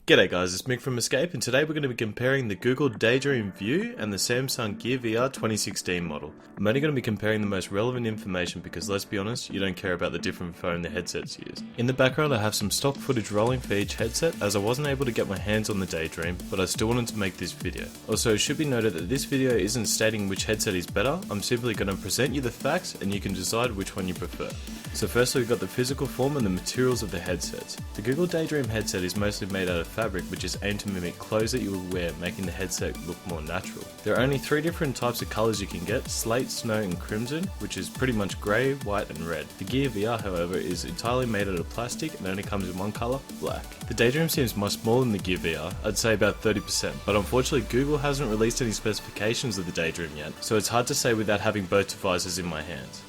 G'day guys, it's Mick from Escape, and today we're going to be comparing the Google Daydream View and the Samsung Gear VR 2016 model. I'm only going to be comparing the most relevant information because, let's be honest, you don't care about the different phone the headsets use. In the background I have some stock footage rolling for each headset, as I wasn't able to get my hands on the Daydream, but I still wanted to make this video. Also, it should be noted that this video isn't stating which headset is better, I'm simply going to present you the facts and you can decide which one you prefer. So firstly, we've got the physical form and the materials of the headsets. The Google Daydream headset is mostly made out of fabric, which is aimed to mimic clothes that you would wear, making the headset look more natural. There are only 3 different types of colours you can get: slate, snow and crimson, which is pretty much grey, white and red. The Gear VR, however, is entirely made out of plastic and only comes in one colour, black. The Daydream seems much smaller than the Gear VR, I'd say about 30%, but unfortunately Google hasn't released any specifications of the Daydream yet, so it's hard to say without having both devices in my hands.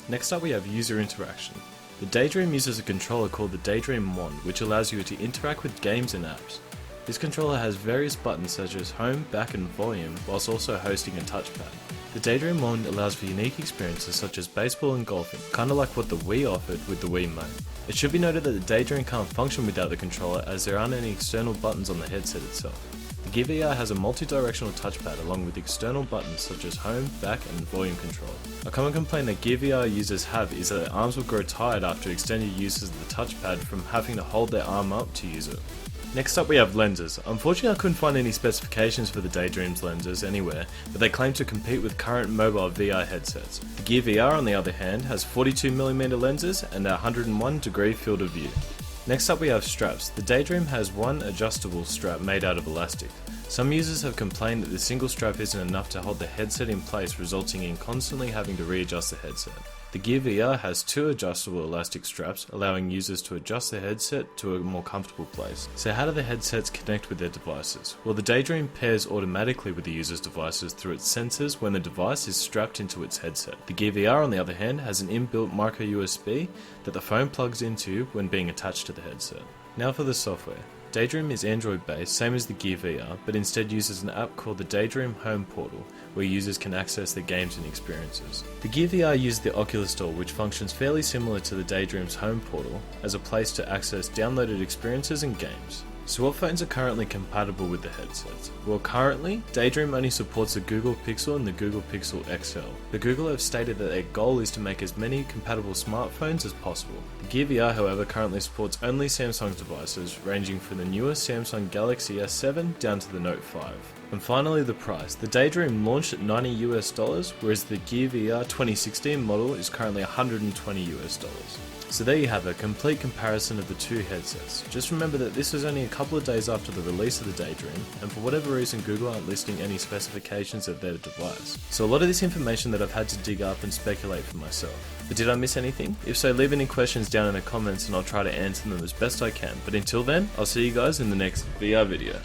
Next up we have user interaction. The Daydream uses a controller called the Daydream Wand, which allows you to interact with games and apps. This controller has various buttons such as home, back and volume, whilst also hosting a touchpad. The Daydream Wand allows for unique experiences such as baseball and golfing, kinda like what the Wii offered with the Wii Mode. It should be noted that the Daydream can't function without the controller, as there aren't any external buttons on the headset itself. The Gear VR has a multi-directional touchpad along with external buttons such as home, back and volume control. A common complaint that Gear VR users have is that their arms will grow tired after extended uses of the touchpad from having to hold their arm up to use it. Next up we have lenses. Unfortunately I couldn't find any specifications for the Daydream's lenses anywhere, but they claim to compete with current mobile VR headsets. The Gear VR on the other hand has 42mm lenses and a 101 degree field of view. Next up we have straps. The Daydream has one adjustable strap made out of elastic. Some users have complained that the single strap isn't enough to hold the headset in place, resulting in constantly having to readjust the headset. The Gear VR has 2 adjustable elastic straps, allowing users to adjust the headset to a more comfortable place. So how do the headsets connect with their devices? Well, the Daydream pairs automatically with the user's devices through its sensors when the device is strapped into its headset. The Gear VR on the other hand has an inbuilt micro USB that the phone plugs into when being attached to the headset. Now for the software. Daydream is Android based, same as the Gear VR, but instead uses an app called the Daydream Home Portal, where users can access their games and experiences. The Gear VR uses the Oculus Store, which functions fairly similar to the Daydream's Home Portal, as a place to access downloaded experiences and games. So what phones are currently compatible with the headsets? Well, currently, Daydream only supports the Google Pixel and the Google Pixel XL. But Google have stated that their goal is to make as many compatible smartphones as possible. The Gear VR, however, currently supports only Samsung devices, ranging from the newest Samsung Galaxy S7 down to the Note 5. And finally, the price. The Daydream launched at $90 whereas the Gear VR 2016 model is currently $120. So there you have a complete comparison of the 2 headsets. Just remember that this was only a couple of days after the release of the Daydream, and for whatever reason Google aren't listing any specifications of their device. So a lot of this information that I've had to dig up and speculate for myself. But did I miss anything? If so, leave any questions down in the comments and I'll try to answer them as best I can. But until then, I'll see you guys in the next VR video.